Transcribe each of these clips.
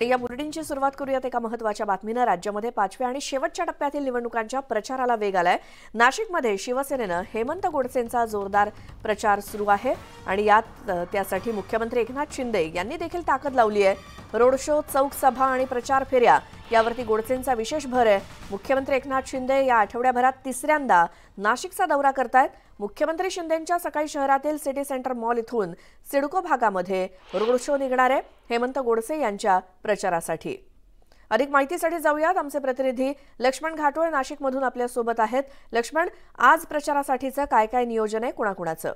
या बुलेटिनची सुरुवात करूयात एका महत्त्वाच्या बातमीने। राज्यामध्ये 5व्या आणि शेवटच्या टप्प्यातील निवडणुकांच्या प्रचाराला वेग आलाय। नाशिकमध्ये शिवसेनेने हेमंत गोडसेंचा जोरदार प्रचार सुरू आहे आणि यात त्यासाठी मुख्यमंत्री एकनाथ शिंदे यांनी देखील ताकद लावली आहे। रोड शो, चौक सभा आणि प्रचार फेऱ्या यावरती गोडसेंचा विशेष भर आहे। मुख्यमंत्री एकनाथ शिंदे या आठवड्याभरात तिसऱ्यांदा नाशिकचा दौरा करतायत। मुख्यमंत्री शिंदेंच्या सकाळी शहरातील सिटी सेंटर मॉल इथून सिडको भागामध्ये रोड शो निघणार आहे हेमंत गोडसे यांच्या प्रचारासाठी। अधिक माहितीसाठी जाऊयात, आमचे प्रतिनिधी लक्ष्मण घाटोळ नाशिकमधून आपल्या सोबत आहेत। लक्ष्मण, आज प्रचारासाठीचं काय काय नियोजन आहे, कुणाकुणाचं?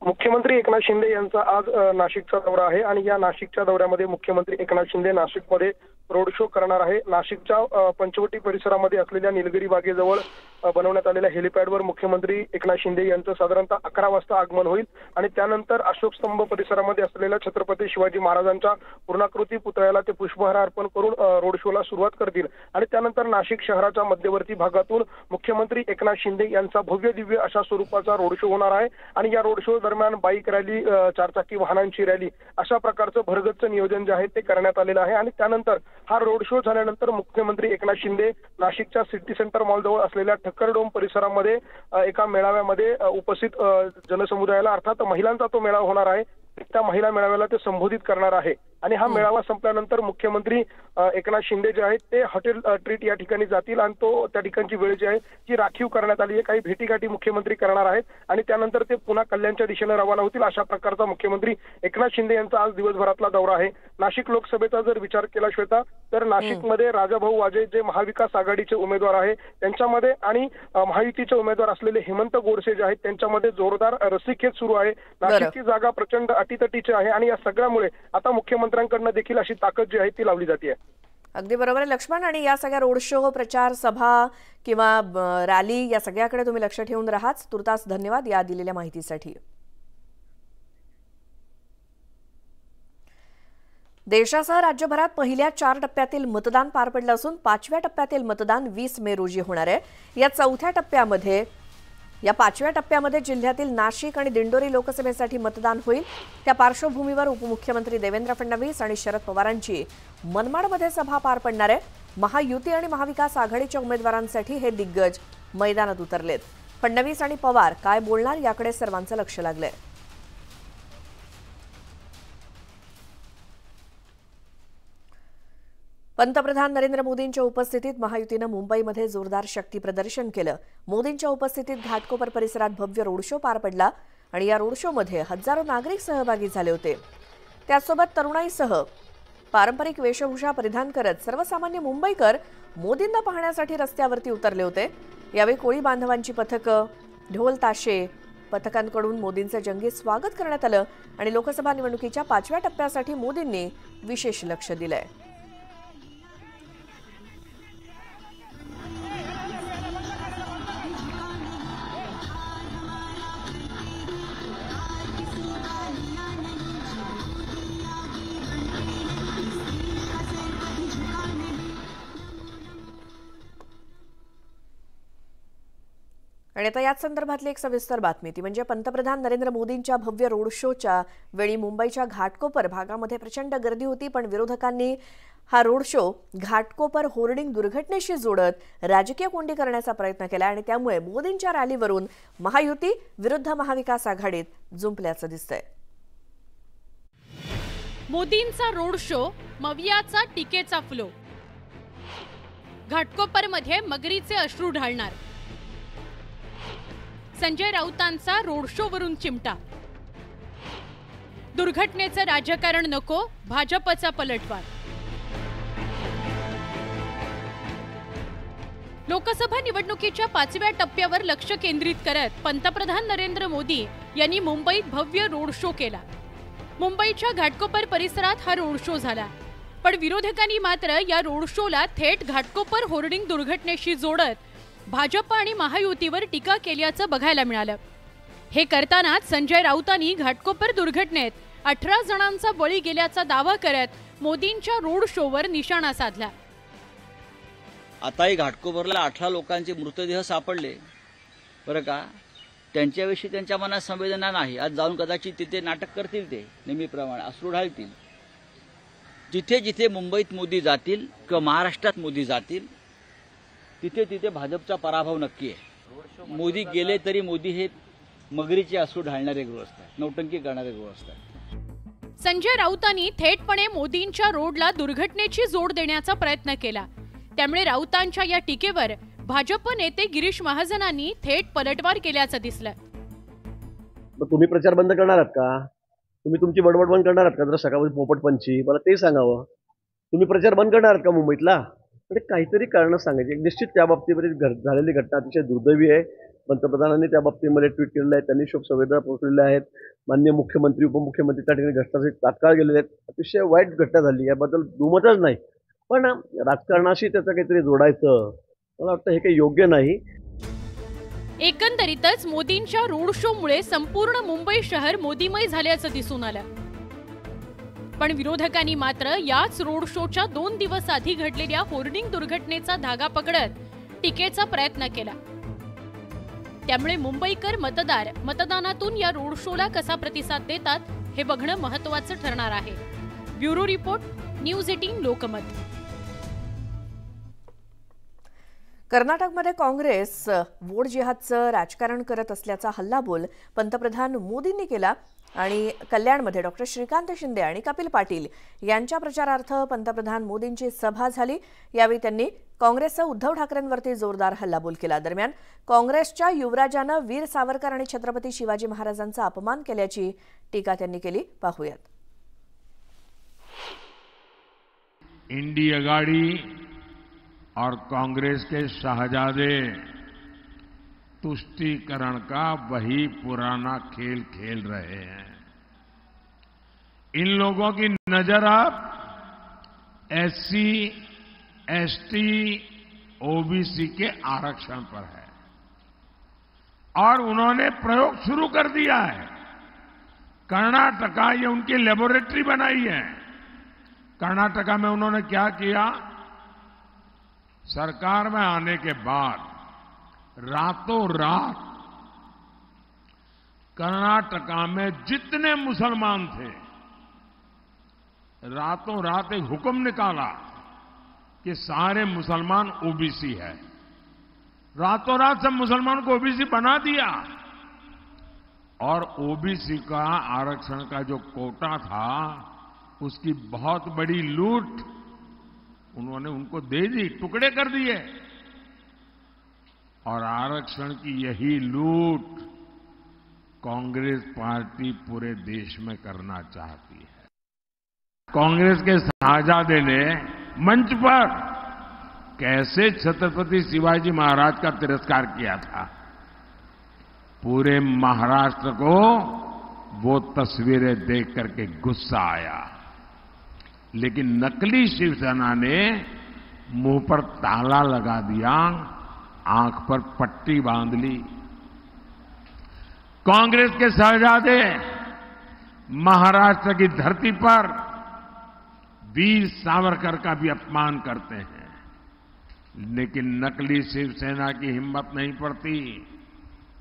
मुख्यमंत्री एकनाथ शिंदे यांचा आज नाशिकचा दौरा आहे आणि या नाशिकच्या दौऱ्यामध्ये मुख्यमंत्री एकनाथ शिंदे नाशिकमध्ये रोड शो करणार आहे। नाशिकच्या पंचवटी परिसरामध्ये असलेल्या निलगिरी बागेजवळ बनवण्यात आलेल्या हेलिपॅडवर मुख्यमंत्री एकनाथ शिंदे यांचं साधारणतः 11 वाजता आगमन होईल आणि त्यानंतर अशोक स्तंभ परिसरामध्ये असलेल्या छत्रपती शिवाजी महाराजांच्या पूर्णाकृती पुतळ्याला ते पुष्पहार अर्पण करून रोड शोला सुरुवात करतील आणि त्यानंतर नाशिक शहराच्या मध्यवर्ती भागातून मुख्यमंत्री एकनाथ शिंदे यांचा भव्य दिव्य अशा स्वरूपाचा रोड शो होणार आहे आणि या रोड शो दरम्यान बाईक रॅली, चारचाकी वाहनांची रॅली अशा प्रकारचं भरगच्च नियोजन जे आहे ते करण्यात आलेलं आहे आणि त्यानंतर हा रोड शो झाल्यानंतर मुख्यमंत्री एकनाथ शिंदे नाशिकच्या सिटी सेंटर मॉल जवळ असलेल्या ठक्करडोम परिसरामध्ये एका मेळाव्यामध्ये उपस्थित जनसमुदायाला, अर्थात महिलांचा तो मेळावा होणार आहे, त्या महिला मेळाव्याला ते संबोधित करणार आहे आणि हा मेळावा संपल्यानंतर मुख्यमंत्री एकनाथ शिंदे जे आहेत ते हॉटेल ट्रीट या ठिकाणी जातील आणि त्या ठिकाणची वेळ जी आहे ती राखीव करण्यात आली आहे। काही भेटीगाठी मुख्यमंत्री करणार आहेत आणि त्यानंतर ते पुन्हा कल्याणच्या दिशेने रवाना होतील। अशा प्रकारचा मुख्यमंत्री एकनाथ शिंदे यांचा आज दिवसभरातला दौरा आहे। नाशिक लोकसभेचा जर विचार केला श्वेता, तर नाशिकमध्ये राजाभाऊ वाजे जे महाविकास आघाडीचे उमेदवार आहे त्यांच्यामध्ये आणि महायुतीचे उमेदवार असलेले हेमंत गोडसे जे आहेत त्यांच्यामध्ये जोरदार रस्सीखेच सुरू आहे। नाशिकची जागा प्रचंड अटीतटीची आहे आणि या सगळ्यामुळे आता मुख्यमंत्र्यांकडून देखील अशी ताकद जी आहे ती लावली जाते। अगदी बरोबर आहे लक्ष्मण, आणि या सगळ्या रोड शो, प्रचार सभा किंवा रॅली या सगळ्याकडे तुम्ही लक्ष ठेवून राहाच। तुर्तास धन्यवाद या दिलेल्या माहितीसाठी। देशासह राज्यभरात पहिल्या 4 टप्प्यातील मतदान पार पडलं असून 5व्या टप्प्यातील मतदान 20 मे रोजी होणार आहे। या 5व्या टप्प्यामध्ये जिल्ह्यातील नाशिक आणि दिंडोरी लोकसभेसाठी मतदान होईल। त्या पार्श्वभूमीवर उपमुख्यमंत्री देवेंद्र फडणवीस आणि शरद पवारांची मनमाडमध्ये सभा पार पडणार आहे। महायुती आणि महाविकास आघाडीच्या उमेदवारांसाठी हे दिग्गज मैदानात उतरलेत। फडणवीस आणि पवार काय बोलणार याकडे सर्वांचं लक्ष लागलंय। पंतप्रधान नरेंद्र मोदींच्या उपस्थितीत महायुतीने मुंबईमध्ये जोरदार शक्ती प्रदर्शन केलं। मोदींच्या उपस्थितीत घाटकोपर परिसरात भव्य रोड शो पार पडला आणि या रोड शोमध्ये हजारो नागरिक सहभागी झाले होते। त्यासोबत तरुणाईसह पारंपरिक वेशभूषा परिधान करत सर्वसामान्य मुंबईकर मोदींना पाहण्यासाठी रस्त्यावरती उतरले होते। यावेळी कोळी बांधवांची पथकं, ढोल ताशे पथकांकडून मोदींचे जंगी स्वागत करण्यात आलं आणि लोकसभा निवडणुकीच्या 5व्या टप्प्यासाठी मोदींनी विशेष लक्ष दिलंय। आणि आता याच संदर्भातली एक सविस्तर बातमी, ती म्हणजे पंतप्रधान नरेंद्र मोदींच्या भव्य रोड शोच्या वेळी मुंबईच्या घाटकोपर भागामध्ये प्रचंड गर्दी होती, पण विरोधकांनी हा रोड शो घाटकोपर होर्डिंग दुर्घटनेशी जोडत राजकीय कोंडी करण्याचा प्रयत्न केला आणि त्यामुळे मोदींच्या रॅलीवरून महायुती विरुद्ध महाविकास आघाडीत जुंपल्याचं दिसतंय। मोदींचा रोड शो, मवियाचा टीकेचा फ्लो, घाटकोपरमध्ये मगरीचे अश्रू ढाळणार, संजय राऊतांचा रोड शो वरून चिमटा, दुर्घटनेचं राजकारण नको, भाजपचा पलटवार। लोकसभा निवडणुकीच्या 5व्या टप्प्यावर लक्ष केंद्रित करत पंतप्रधान नरेंद्र मोदी यांनी मुंबईत भव्य रोड शो केला। मुंबईच्या घाटकोपर परिसरात हा रोड शो झाला, पण विरोधकांनी मात्र या रोड शोला थेट घाटकोपर होर्डिंग दुर्घटनेशी जोडत भाजप आणि महायुतीवर टीका केल्याचं बघायला मिळालं। हे करतानाच संजय राऊतांनी घाटकोपर दुर्घटनेत 18 जणांचा बळी गेल्याचा दावा करत मोदींच्या रोड शोवर निशाणा साधला। आताही घाटकोपरला 18 लोकांचे मृतदेह सापडले बरं का। त्यांच्याविषयी त्यांच्या मनात संवेदना नाही। आज जाऊन कदाचित तिथे नाटक करतील, ते नेहमीप्रमाणे अश्रू ढाळतील, जिथे जिथे मुंबईत मोदी जातील किंवा महाराष्ट्रात मोदी जातील तिथे तिथे भाजपचा पराभव नक्की आहे। मोदी गेले तरी मोदी हे मगरीचे अश्रू ढाळणारे गृहस्थ आहेत, नौटंकी करणारे गृहस्थ आहेत। संजय राऊतांनी थेटपणे मोदींच्या रोडला दुर्घटनेची जोड देण्याचा प्रयत्न केला। त्यामुळे राऊतांच्या या टीकेवर भाजप नेते गिरीश महाजनांनी थेट पलटवार केल्याचं दिसलं। तुम्ही प्रचार बंद करणार आहात का? तुम्ही तुमची बडबड बंद करणार आहात का? जर सकाळी पोपटपंची मला ते सांगावं। तुम्ही प्रचार बंद करणार आहात का मुंबईतला? म्हणजे काहीतरी कारण सांगायची। निश्चित त्या बाबतीमध्ये झालेली घटना अतिशय दुर्दैवी आहे। पंतप्रधानांनी त्या बाबतीमध्ये ट्विट केलेलं आहे, त्यांनी शोक संवेदना पोहोचलेल्या आहेत। माननीय मुख्यमंत्री उपमुख्यमंत्री त्या ठिकाणी घटनास्थळी तात्काळ गेलेले आहेत। अतिशय वाईट घटना झाली, याबद्दल दुमतच नाही। पण राजकारणाशी त्याचं काहीतरी जोडायचं मला वाटतं हे काही योग्य नाही। एकंदरीतच मोदींच्या रोड शो मुळे संपूर्ण मुंबई शहर मोदीमय झाल्याचं दिसून आलं। पण विरोधकांनी मात्र याच रोड शोच्या 2 दिवस आधी घडलेल्या होर्डिंग दुर्घटनेचा धागा पकडत टीकेचा प्रयत्न केला। त्यामुळे मुंबईकर मतदार मतदानातून या रोड शोला कसा प्रतिसाद देतात हे बघणं महत्त्वाचं ठरणार आहे। Bureau report, news 18 Lokmat. कर्नाटकमध्ये काँग्रेस वोट जिहादचं राजकारण करत असल्याचा हल्लाबोल पंतप्रधान मोदींनी केला आणि कल्याणमध्ये डॉक्टर श्रीकांत शिंदे आणि कपिल पाटील यांच्या प्रचारार्थ पंतप्रधान मोदींची सभा झाली। यावेळी त्यांनी काँग्रेसचा उद्धव ठाकरेंवरती जोरदार हल्लाबोल केला। दरम्यान काँग्रेसच्या युवराजानं वीर सावरकर आणि छत्रपती शिवाजी महाराजांचा अपमान केल्याची टीका त्यांनी केली। पाहूयात। इंडिया गाड़ी और कांग्रेस के शाहजादे तुष्टीकरण का वही पुराना खेल खेल रहे हैं। इन लोगों की नजर अब SC, ST, OBC के आरक्षण पर है और उन्होंने प्रयोग शुरू कर दिया है। कर्नाटका ये उनकी लेबोरेटरी बनाई है। कर्नाटका में उन्होंने क्या किया? सरकार में आने के बाद रातों रात कर्नाटका में जितने मुसलमान थे रातों रात एक हुक्म निकाला कि सारे मुसलमान OBC है। रातों रात सब मुसलमान को OBC बना दिया और OBC का आरक्षण का जो कोटा था उसकी बहुत बड़ी लूट उन्होंने उनको दे दी, टुकड़े कर दिए। और आरक्षण की यही लूट कांग्रेस पार्टी पूरे देश में करना चाहती है। कांग्रेस के शाहजादे ने मंच पर कैसे छत्रपति शिवाजी महाराज का तिरस्कार किया था। पूरे महाराष्ट्र को वो तस्वीरें देख करके गुस्सा आया, लेकिन नकली शिवसेना ने मुंह पर ताला लगा दिया, आंख पर पट्टी बांध ली। कांग्रेस के शहजादे महाराष्ट्र की धरती पर वीर सावरकर का भी अपमान करते हैं, लेकिन नकली शिवसेना की हिम्मत नहीं पड़ती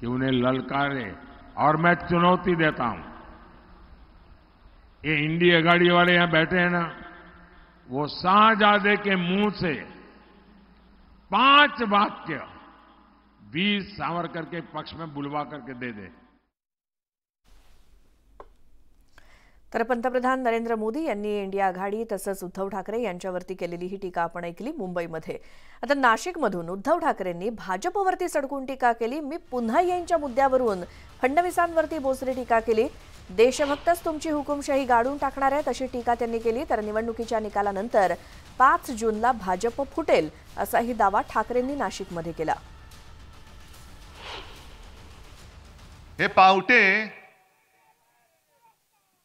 कि उन्हें ललकारे। और मैं चुनौती देता हूं, ये इंडिया गाड़ी वाले यहां बैठे हैं ना, वो शाहजादे के मुंह से 5 वाक्य वीर सावरकर के पक्ष में बुलवा करके दे दे। तर पंतप्रधान नरेंद्र मोदी यांनी इंडिया आघाडी तसंच उद्धव ठाकरे यांच्यावरती केलेली ही टीका आपण ऐकली मुंबईमध्ये। आता नाशिकमधून उद्धव ठाकरेंनी भाजपवरती सडकून टीका केली। मी पुन्हा येईनच्या मुद्द्यावरून फडणवीसांवरती बोचरी टीका केली। देशभक्तच तुमची हुकुमशाही गाडून टाकणार आहेत अशी टीका त्यांनी केली। तर निवडणुकीच्या निकालानंतर 5 जूनला भाजप फुटेल असाही दावा ठाकरेंनी नाशिकमध्ये केला। हे पावटे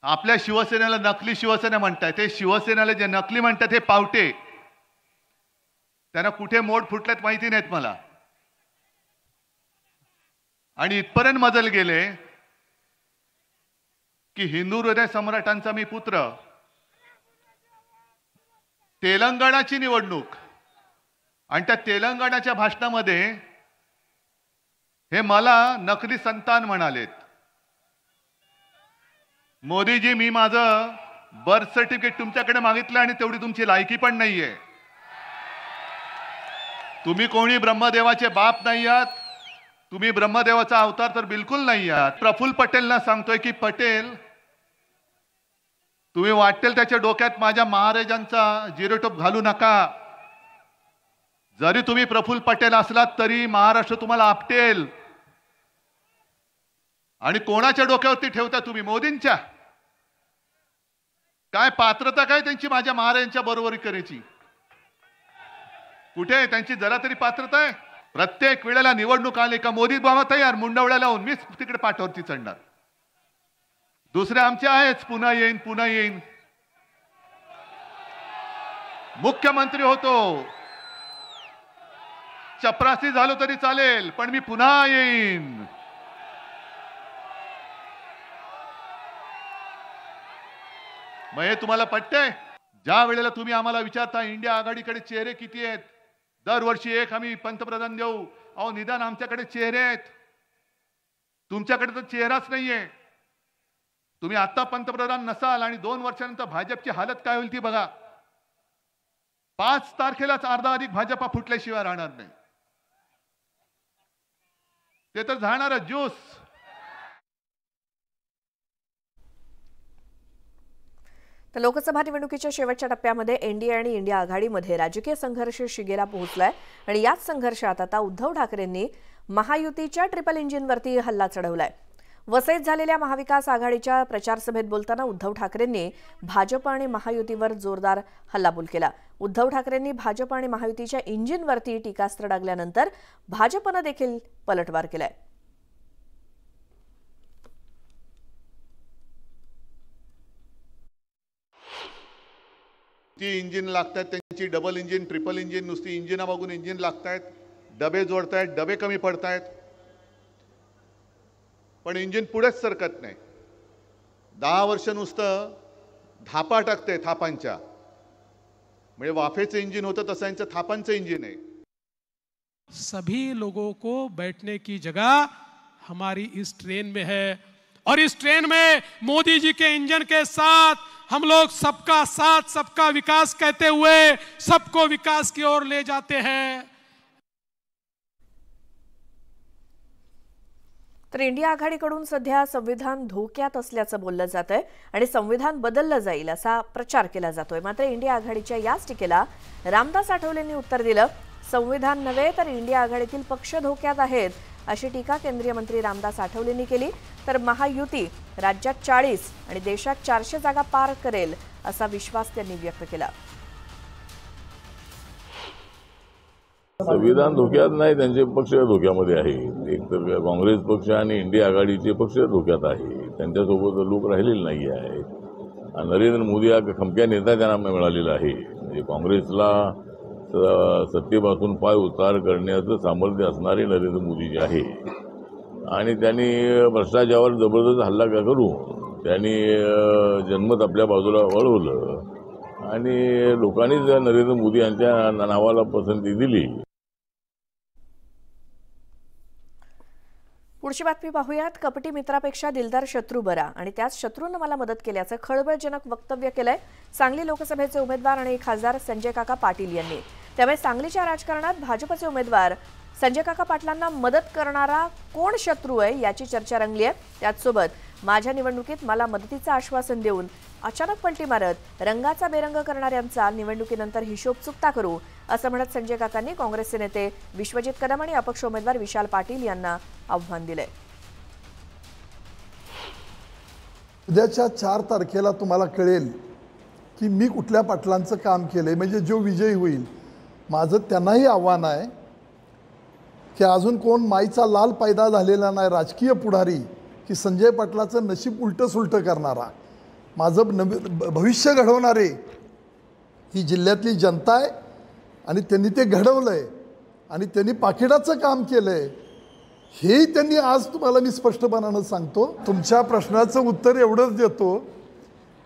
आपल्या शिवसेनेला नकली शिवसेना म्हणतात, ते शिवसेनेला जे नकली म्हणतात हे पावटे, त्यांना कुठे मोड फुटल्यात माहिती नाहीत मला। आणि इथपर्यंत मजल गेले की हिंदू हृदय सम्राटांचा मी पुत्र, तेलंगणाची निवडणूक आणि त्या तेलंगणाच्या भाषणामध्ये हे मला नकली संतान म्हणालेत। मोदीजी, मी माझं बर्थ सर्टिफिकेट तुमच्याकडे मागितलं आणि तेवढी तुमची लायकी पण नाहीये. तुम्ही कोणी ब्रह्मदेवाचे बाप नाही आहात. तुम्ही ब्रह्मदेवाचा अवतार तर बिलकुल नाही आहात. प्रफुल्ल पटेलना सांगतोय की पटेल, तुम्ही वाटेल त्याच्या डोक्यात माझ्या महाराजांचा जिरोटोप घालू नका. जरी तुम्ही प्रफुल्ल पटेल असलात तरी महाराष्ट्र तुम्हाला आपटेल. आणि कोणाच्या डोक्यावरती ठेवता तुम्ही? मोदींच्या. काय पात्रता काय त्यांची माझ्या महाराजांच्या बरोबरी करायची? कुठे आहे त्यांची जरा तरी पात्रता आहे? प्रत्येक वेळेला निवडणूक आली का मोदी बाबा तयार, मुंडवळ्या लावून मीच तिकडे पाठावरती चढणार. दुसरे आमचे आहेच, पुन्हा येईन पुन्हा येईन. मुख्यमंत्री होतो, चपरासी झालो तरी चालेल, पण मी पुन्हा येईन. मग हे तुम्हाला पटतंय? ज्या वेळेला तुम्ही आम्हाला विचारता इंडिया आघाडीकडे चेहरे किती आहेत, दरवर्षी एक आम्ही पंतप्रधान देऊ. अहो निदान आमच्याकडे चेहरे आहेत, तुमच्याकडे तर चेहराच नाहीये. तुम्ही आता पंतप्रधान नसाल आणि 2 वर्षानंतर भाजपची हालत काय होईल ती बघा. 5 तारखेलाच अर्धा अधिक भाजपा फुटल्याशिवाय राहणार नाही. ते तर जाणारच ज्यूस. तर लोकसभा निवडणुकीच्या शेवटच्या टप्प्यामध्ये एनडीए आणि इंडिया आघाडीमध्ये राजकीय संघर्ष शिगेला पोहोचलाय आणि याच संघर्षात आता उद्धव ठाकरेंनी महायुतीच्या ट्रिपल इंजिनवरती हल्ला चढवलाय. वसईत झालेल्या महाविकास आघाडीच्या प्रचार सभेत बोलताना उद्धव ठाकरेंनी भाजप आणि महायुतीवर जोरदार हल्लाबोल केला. उद्धव ठाकरेंनी भाजप आणि महायुतीच्या इंजिनवरती टीकास्त्र डागल्यानंतर भाजपनं देखील पलटवार केलाय. ती इंजिन लागतात त्यांची, डबल इंजिन ट्रिपल इंजिन, नुसती इंजिना बघून इंजिन लागतायत, डबे जोडतायत, डबे कमी पडतायत, पण इंजिन पुढेच सरकत नाही. 10 वर्ष नुसतं थापा टाकते थापांच्या, म्हणजे वाफेचं इंजिन होतं तसं यांचं थापांचं इंजिन आहे. सभी लोगों को बैठने की जगह हमारी इस ट्रेन में है और इस ट्रेन में मोदी जी के इंजन के साथ हम लोग सबका साथ सबका विकास कहते हुए सबको विकास की ओर ले जाते हैं. तर इंडिया आघाडीकडून सध्या संविधान धोक्यात असल्याचं बोललं जातंय आणि संविधान बदललं जाईल असा प्रचार केला जातोय. मात्र इंडिया आघाडीच्या याच टीकेला रामदास आठवलेंनी उत्तर दिलं. संविधान नव्हे तर इंडिया आघाडीतील पक्ष धोक्यात आहेत अशी टीका केंद्रीय मंत्री रामदास आठवलेंनी केली. तर महायुती राज्यात 40 आणि देशात 400 जागा पार करेल असा विश्वास त्यांनी व्यक्त केला. संविधान धोक्यात नाही, त्यांचे पक्ष धोक्यामध्ये आहे. एक तर काँग्रेस पक्ष आणि इंडिया आघाडीचे पक्ष धोक्यात आहे, त्यांच्यासोबत लोक राहिलेले नाही आहेत. नरेंद्र मोदी हा खमक्या नेता त्यांना मिळालेला आहे. म्हणजे काँग्रेसला सत्तेपासून पाय उतार करण्याचं सामर्थ्य असणारे नरेंद्र मोदी जे आहे आणि त्यांनी भ्रष्टाचारावर जबरदस्त हल्ला करून त्यांनी जनमत आपल्या बाजूला वळवलं आणि लोकांनीच नरेंद्र मोदी यांच्या नावाला पसंती दिली. पुढची बातमी पाहूयात. कपटी मित्रापेक्षा दिलदार शत्रू बरा आणि त्याच शत्रूंना मला मदत केल्याचं खळबळजनक वक्तव्य केलंय सांगली लोकसभेचे उमेदवार आणि खासदार संजय काका पाटील यांनी. त्यामुळे सांगलीच्या राजकारणात भाजपचे उमेदवार संजय काका पाटलांना मदत करणारा कोण शत्रू आहे याची चर्चा रंगली आहे. त्याचसोबत माझ्या निवडणुकीत मला मदतीचं आश्वासन देऊन अचानक पलटी मारत रंगाचा बेरंग करणाऱ्यांचा निवडणुकीनंतर हिशोब चुकता करू असं म्हणत संजय काकांनी काँग्रेसचे नेते विश्वजित कदम आणि अपक्ष उमेदवार विशाल पाटील यांना आव्हान दिले. उद्याच्या 4 तारखेला तुम्हाला कळेल की मी कुठल्या पाटलांचं काम केलंय, म्हणजे जो विजयी होईल. माझं त्यांनाही आव्हान आहे की अजून कोण माईचा लाल पैदा झालेला नाही राजकीय पुढारी की संजय पाटलाचं नशीब उलटं सुलटं करणारा, माझं भविष्य घडवणारे ही जिल्ह्यातली जनता आहे आणि त्यांनी ते घडवलंय आणि त्यांनी पाकिटाचं काम केलंय हेही त्यांनी आज तुम्हाला मी स्पष्टपणानं सांगतो. तुमच्या प्रश्नाचं उत्तर एवढंच देतो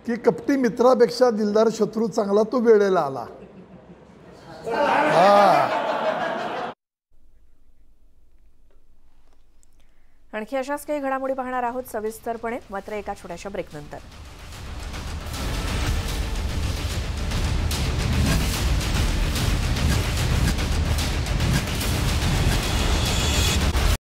की कपटी मित्रापेक्षा दिलदार शत्रू चांगला तो वेळेला आला. आणखी अशाच काही घडामोडी पाहणार आहोत सविस्तरपणे, मात्र एका छोट्याशा ब्रेकनंतर.